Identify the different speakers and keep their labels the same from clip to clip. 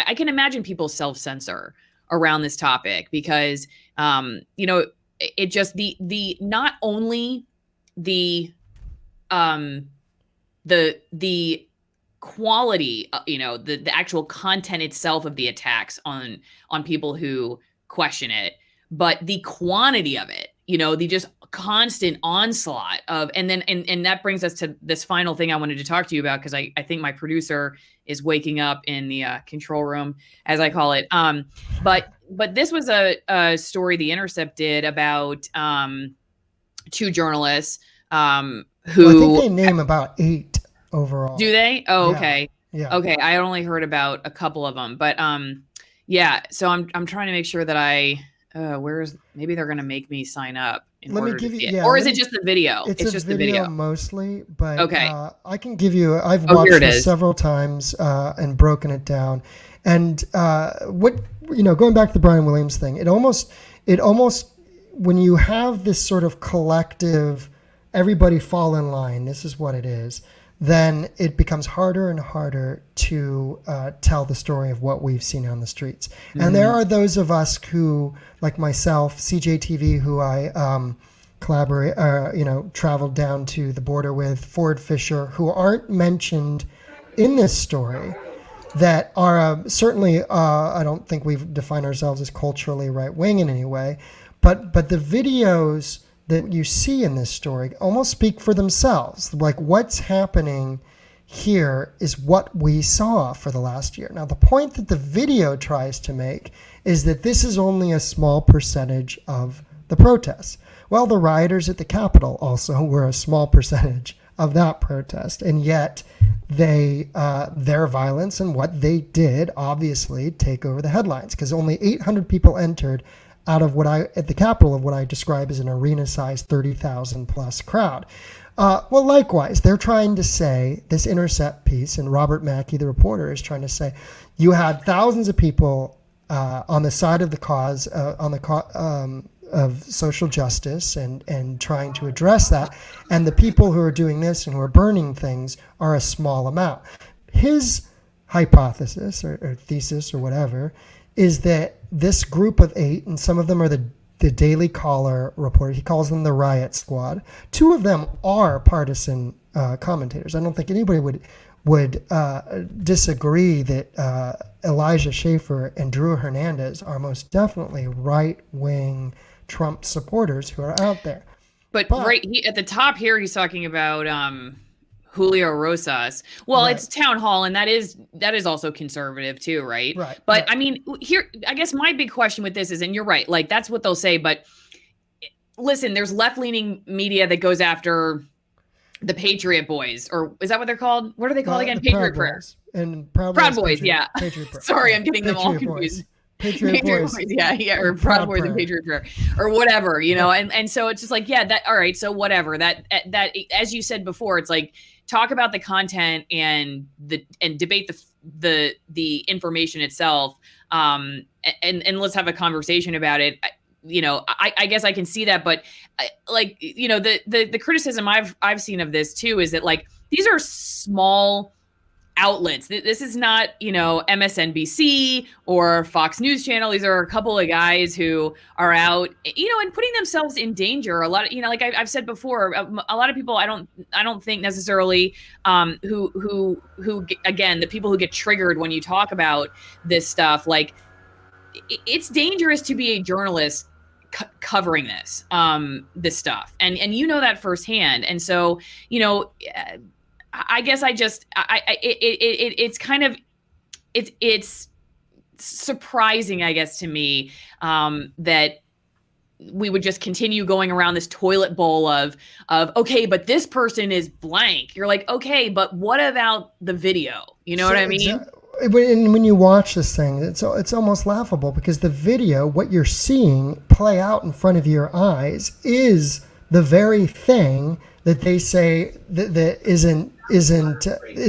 Speaker 1: I can imagine people self-censor around this topic because, you know, it just the not only the the quality, you know, the actual content itself of the attacks on people who question it, but the quantity of it, you know, the just constant onslaught of, and then and that brings us to this final thing I wanted to talk to you about, because I think my producer is waking up in the control room, as I call it. But this was a story the Intercept did about two journalists who,
Speaker 2: well, I think they name about 8 overall.
Speaker 1: Do they? Oh,
Speaker 2: Yeah.
Speaker 1: okay.
Speaker 2: Yeah.
Speaker 1: Okay, I only heard about a couple of them, but yeah. So I'm trying to make sure that I maybe they're gonna make me sign up in
Speaker 2: Let me
Speaker 1: order to
Speaker 2: give you,
Speaker 1: see it,
Speaker 2: yeah,
Speaker 1: or is
Speaker 2: let
Speaker 1: it
Speaker 2: me,
Speaker 1: just the video?
Speaker 2: it's a
Speaker 1: Just the
Speaker 2: video
Speaker 1: video.
Speaker 2: mostly, but
Speaker 1: Okay.
Speaker 2: I can give you, I've
Speaker 1: Oh, here
Speaker 2: watched
Speaker 1: it
Speaker 2: this
Speaker 1: is.
Speaker 2: several times and broken it down. And what, you know, going back to the Brian Williams thing, it almost, when you have this sort of collective, everybody fall in line, this is what it is, then it becomes harder and harder to tell the story of what we've seen on the streets. Mm-hmm. And there are those of us who, like myself, CJTV, who I traveled down to the border with, Ford Fisher, who aren't mentioned in this story, that are certainly, I don't think we've defined ourselves as culturally right-wing in any way, but the videos that you see in this story almost speak for themselves. Like, what's happening here is what we saw for the last year. Now, the point that the video tries to make is that this is only a small percentage of the protests. Well, the rioters at the Capitol also were a small percentage of that protest, and yet they their violence and what they did obviously take over the headlines, because only 800 people entered out of at the Capitol of what I describe as an arena-sized 30,000 plus crowd. Well, likewise, they're trying to say, this Intercept piece, and Robert Mackey, the reporter, is trying to say, you had thousands of people on the side of the cause, of social justice and trying to address that, and the people who are doing this and who are burning things are a small amount. His hypothesis or thesis or whatever is that this group of 8, and some of them are the Daily Caller reporter, he calls them the Riot Squad. 2 of them are partisan commentators. I don't think anybody would disagree that Elijah Schaffer and Drew Hernandez are most definitely right-wing Trump supporters who are out there.
Speaker 1: But right at the top here, he's talking about Julio Rosas. Well, right. It's town hall, and that is also conservative too, right?
Speaker 2: Right.
Speaker 1: But
Speaker 2: right.
Speaker 1: I mean, here, I guess my big question with this is, and you're right, like that's what they'll say. But listen, there's left-leaning media that goes after the Patriot Boys, or is that what they're called? What are they called again? Patriot Prayer.
Speaker 2: And
Speaker 1: Proud Boys, yeah. Sorry, I'm getting them all confused.
Speaker 2: Patriot Boys.
Speaker 1: Yeah, or Proud Boys and Patriot Prayer, or whatever, you know. And so it's just like, yeah, that all right. So whatever that as you said before, it's like talk about the content and debate the information itself, and let's have a conversation about it. You know, I guess I can see that, but like, you know, the criticism I've seen of this too is that like these are small outlets. This is not, you know, MSNBC or Fox News Channel. These are a couple of guys who are out, you know, and putting themselves in danger. A lot of, you know, like I've said before, a lot of people I don't think necessarily who again, the people who get triggered when you talk about this stuff, like it's dangerous to be a journalist covering this stuff, and you know that firsthand. And so, you know, I guess it's kind of, it's surprising, I guess, to me, that we would just continue going around this toilet bowl of, okay, but this person is blank. You're like, okay, but what about the video? You know what I mean?
Speaker 2: When you watch this thing, it's almost laughable, because the video, what you're seeing play out in front of your eyes, is the very thing that they say that is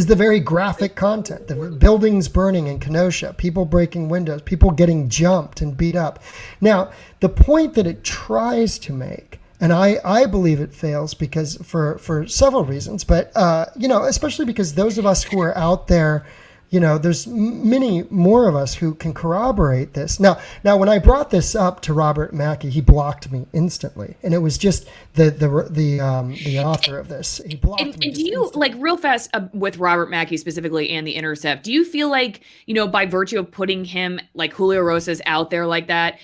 Speaker 2: the very graphic content. The buildings burning in Kenosha, people breaking windows, people getting jumped and beat up. Now, the point that it tries to make, and I believe it fails, because for several reasons, but you know, especially because those of us who are out there there's many more of us who can corroborate this. Now, when I brought this up to Robert Mackey, he blocked me instantly, and it was just the author of this. He blocked me.
Speaker 1: And do you instantly. Like real fast with Robert Mackey specifically and the Intercept? Do you feel like by virtue of putting him like Julio Rosas out there like that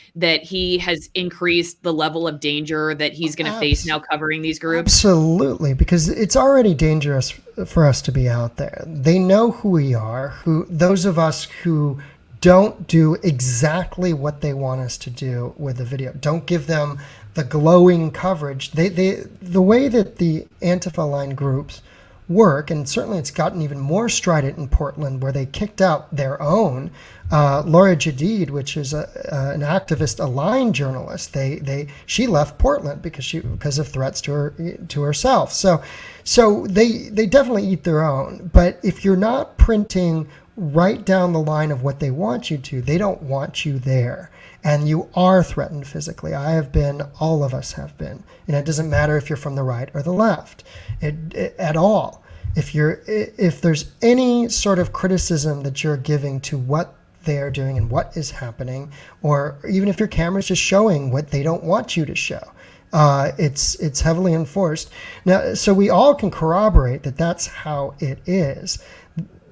Speaker 1: he has increased the level of danger that he's going to face now covering these groups?
Speaker 2: Absolutely, because it's already dangerous for us to be out there. They know who we are. Those of us who don't do exactly what they want us to do with the video, don't give them the glowing coverage. The way that the Antifa-aligned groups work, and certainly it's gotten even more strident in Portland, where they kicked out their own Laura Jadid, which is an activist aligned journalist. She left Portland because of threats to herself. So they definitely eat their own. But if you're not printing right down the line of what they want you to, they don't want you there. And you are threatened physically. I have been, all of us have been. And it doesn't matter if you're from the right or the left at all. If there's any sort of criticism that you're giving to what they are doing and what is happening, or even if your camera's just showing what they don't want you to show, it's heavily enforced. Now, so we all can corroborate that that's how it is.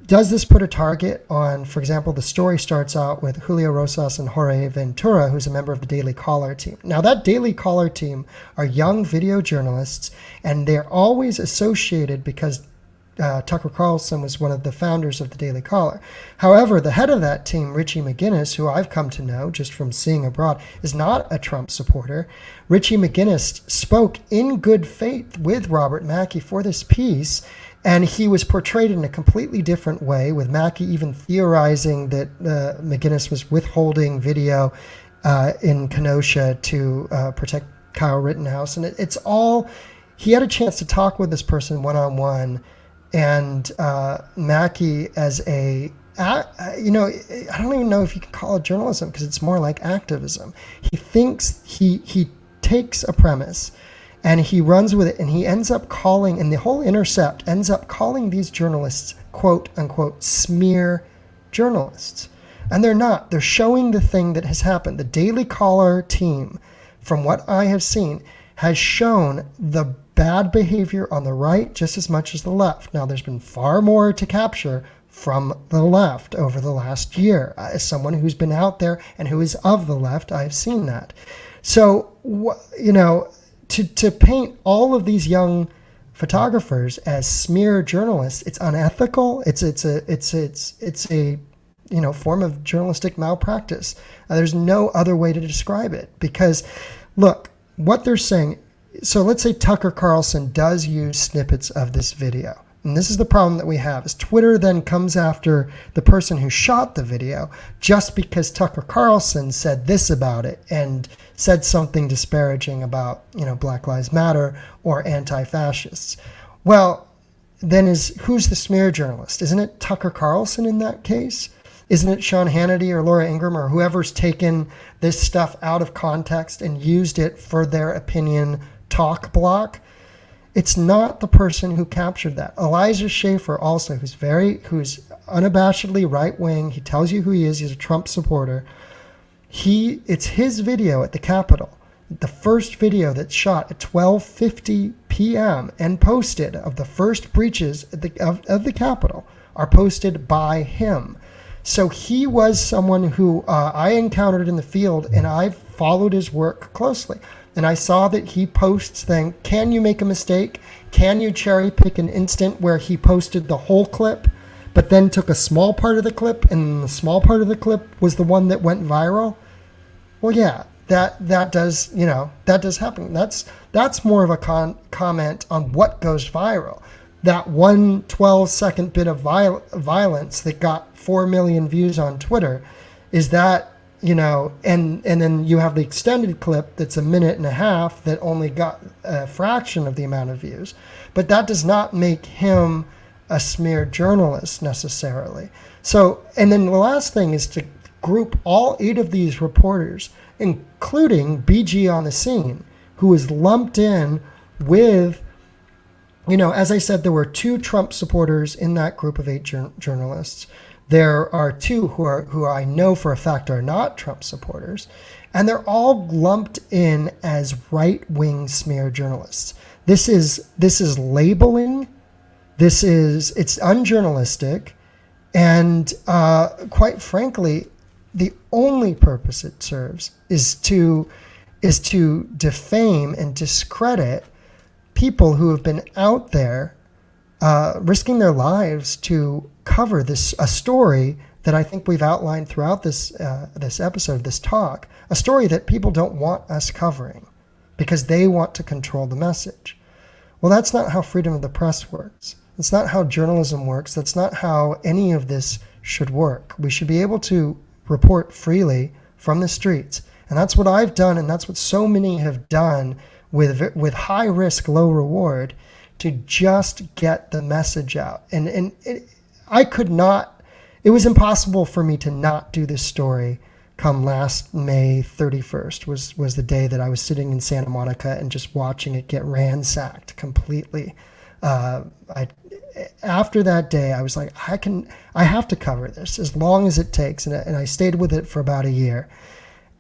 Speaker 2: Does this put a target on, for example, the story starts out with Julio Rosas and Jorge Ventura, who's a member of the Daily Caller team. Now, that Daily Caller team are young video journalists, and they're always associated because Tucker Carlson was one of the founders of the Daily Caller. However, the head of that team, Richie McGinnis, who I've come to know just from seeing abroad, is not a Trump supporter. Richie McGinnis spoke in good faith with Robert Mackey for this piece, and he was portrayed in a completely different way, with Mackey even theorizing that McGinnis was withholding video in Kenosha to protect Kyle Rittenhouse. And it's all, he had a chance to talk with this person one-on-one, and Mackey as I don't even know if you can call it journalism, because it's more like activism. He thinks he takes a premise and he runs with it, and he ends up calling, and the whole Intercept ends up calling these journalists, quote unquote, smear journalists. And they're not. They're showing the thing that has happened. The Daily Caller team, from what I have seen, has shown the bad behavior on the right just as much as the left. Now, there's been far more to capture from the left over the last year. As someone who's been out there and who is of the left, I've seen that. So, to paint all of these young photographers as smear journalists, it's unethical. It's a form of journalistic malpractice. There's no other way to describe it, because look, what they're saying. So let's say Tucker Carlson does use snippets of this video. And this is the problem that we have, is Twitter then comes after the person who shot the video just because Tucker Carlson said this about it and said something disparaging about, Black Lives Matter or anti-fascists. Well, then who's the smear journalist? Isn't it Tucker Carlson in that case? Isn't it Sean Hannity or Laura Ingraham or whoever's taken this stuff out of context and used it for their opinion talk block? It's not the person who captured that. Elijah Schaffer also, who's unabashedly right-wing. He tells you who he is. He's a Trump supporter. It's his video at the Capitol, the first video that's shot at 12:50 p.m. and posted of the first breaches of the Capitol are posted by him. So he was someone who I encountered in the field, and I've followed his work closely. And I saw that he posts things. Can you make a mistake? Can you cherry pick an instant where he posted the whole clip, but then took a small part of the clip, and the small part of the clip was the one that went viral? Well, yeah, that does happen. That's more of a comment on what goes viral. That 1 12-second bit of violence that got 4 million views on Twitter, is that, and then you have the extended clip that's 1.5 minutes that only got a fraction of the amount of views. But that does not make him a smear journalist necessarily. So, and then the last thing is to group all 8 of these reporters, including BG on the scene, who is lumped in with, as I said, there were 2 Trump supporters in that group of 8 journalists. There are two who I know for a fact are not Trump supporters, and they're all lumped in as right-wing smear journalists. This is labeling. It's unjournalistic, and quite frankly, the only purpose it serves is to defame and discredit people who have been out there risking their lives to cover a story that I think we've outlined throughout this episode, this talk, a story that people don't want us covering because they want to control the message. Well, that's not how freedom of the press works. That's not how journalism works. That's not how any of this should work. We should be able to report freely from the streets. And that's what I've done, and that's what so many have done with high risk, low reward, to just get the message out. And it was impossible for me to not do this story come last May 31st was the day that I was sitting in Santa Monica and just watching it get ransacked completely. After that day, I was like, I have to cover this as long as it takes. And I stayed with it for about a year.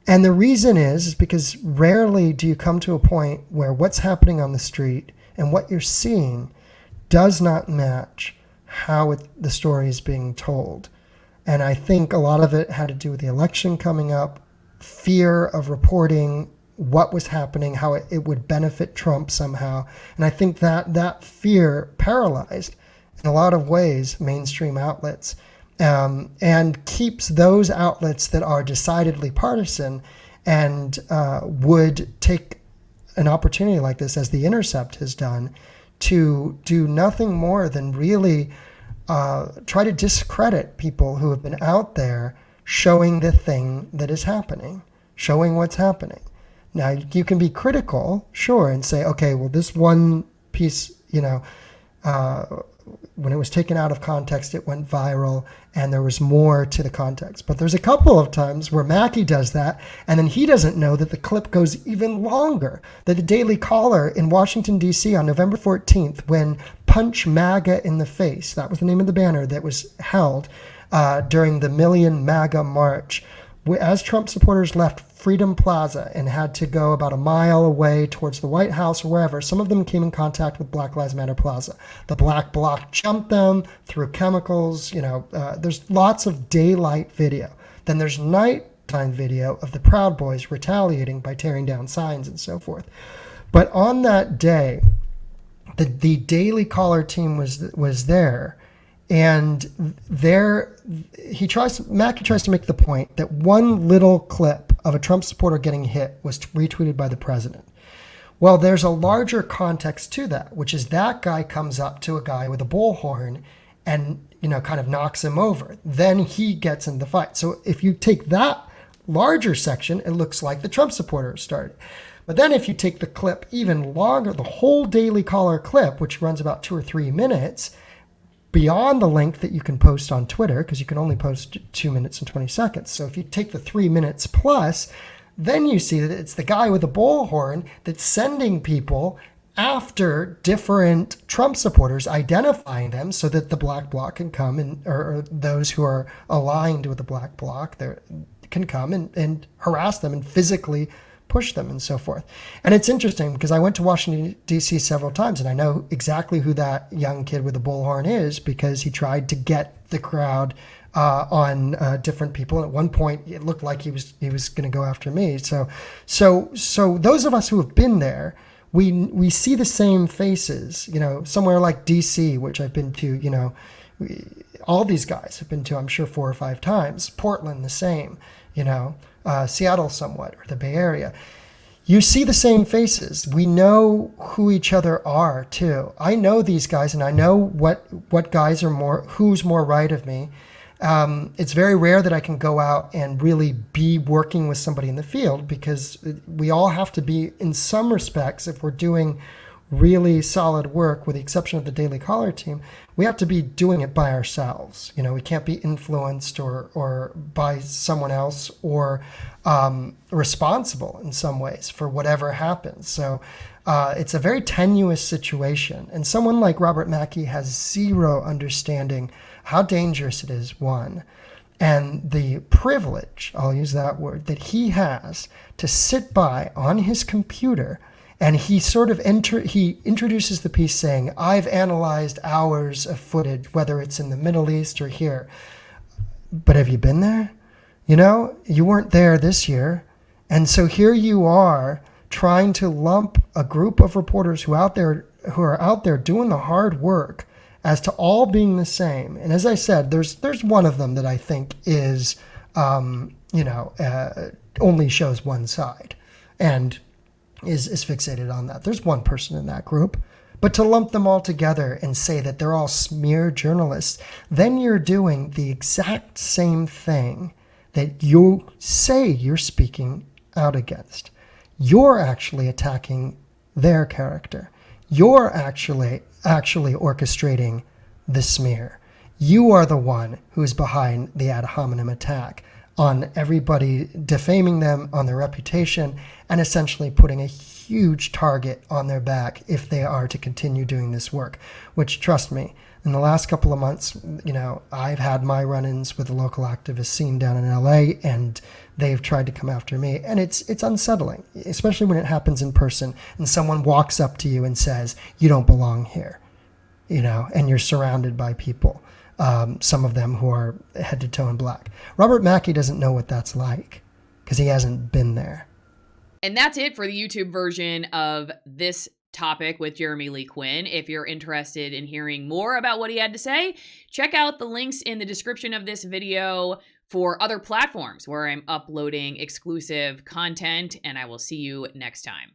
Speaker 2: And the reason is because rarely do you come to a point where what's happening on the street and what you're seeing does not match how the story is being told. And I think a lot of it had to do with the election coming up, fear of reporting what was happening, how it would benefit Trump somehow. And I think that fear paralyzed, in a lot of ways, mainstream outlets, and keeps those outlets that are decidedly partisan and would take an opportunity like this, as the Intercept has done, to do nothing more than really try to discredit people who have been out there showing the thing that is happening, showing what's happening. Now, you can be critical, sure, and say, okay, well, this one piece, when it was taken out of context, it went viral, and there was more to the context. But there's a couple of times where Mackey does that, and then he doesn't know that the clip goes even longer. That the Daily Caller in Washington, D.C. on November 14th, when Punch MAGA in the Face, that was the name of the banner that was held during the Million MAGA March, as Trump supporters left Freedom Plaza and had to go about a mile away towards the White House or wherever, some of them came in contact with Black Lives Matter Plaza. The Black Bloc jumped them, threw chemicals, there's lots of daylight video. Then there's nighttime video of the Proud Boys retaliating by tearing down signs and so forth. But on that day, the Daily Caller team was there. And Mackey tries to make the point that one little clip of a Trump supporter getting hit was retweeted by the president. Well, there's a larger context to that, which is that guy comes up to a guy with a bullhorn and, kind of knocks him over. Then he gets in the fight. So if you take that larger section, it looks like the Trump supporter started. But then if you take the clip even longer, the whole Daily Caller clip, which runs about 2 or 3 minutes, beyond the length that you can post on Twitter, because you can only post 2 minutes and 20 seconds. So if you take the 3 minutes plus, then you see that it's the guy with a bullhorn that's sending people after different Trump supporters, identifying them so that the Black Bloc can come or those who are aligned with the Black Bloc can come and harass them and physically push them and so forth. And it's interesting because I went to Washington, D.C. several times, and I know exactly who that young kid with the bullhorn is because he tried to get the crowd on different people. And at one point, it looked like he was going to go after me. So those of us who have been there, we see the same faces. Somewhere like D.C., which I've been to. All these guys have been to, I'm sure, 4 or 5 times. Portland, the same. Seattle somewhat, or the Bay Area. You see the same faces. We know who each other are too. I know these guys, and I know what guys are who's more right of me. It's very rare that I can go out and really be working with somebody in the field because we all have to be, in some respects, if we're doing really solid work, with the exception of the Daily Caller team, we have to be doing it by ourselves. We can't be influenced or by someone else or responsible in some ways for whatever happens. So it's a very tenuous situation. And someone like Robert Mackey has zero understanding how dangerous it is, one, and the privilege, I'll use that word, that he has to sit by on his computer, and he sort of he introduces the piece saying, I've analyzed hours of footage, whether it's in the Middle East or here. But have you been there? You know, you weren't there this year. And so here you are trying to lump a group of reporters who are out there doing the hard work as to all being the same. And as I said, there's one of them that I think is, only shows one side and is fixated on that. There's one person in that group. But to lump them all together and say that they're all smear journalists, then you're doing the exact same thing that you say you're speaking out against. You're actually attacking their character. You're actually orchestrating the smear. You are the one who is behind the ad hominem attack on everybody, defaming them on their reputation, and essentially putting a huge target on their back if they are to continue doing this work, which, trust me, in the last couple of months, I've had my run-ins with the local activist scene down in LA, and they've tried to come after me. And it's unsettling, especially when it happens in person and someone walks up to you and says, you don't belong here, and you're surrounded by people, some of them who are head to toe in black. Robert Mackey doesn't know what that's like because he hasn't been there.
Speaker 1: And that's it for the YouTube version of this topic with Jeremy Lee Quinn. If you're interested in hearing more about what he had to say, check out the links in the description of this video for other platforms where I'm uploading exclusive content, and I will see you next time.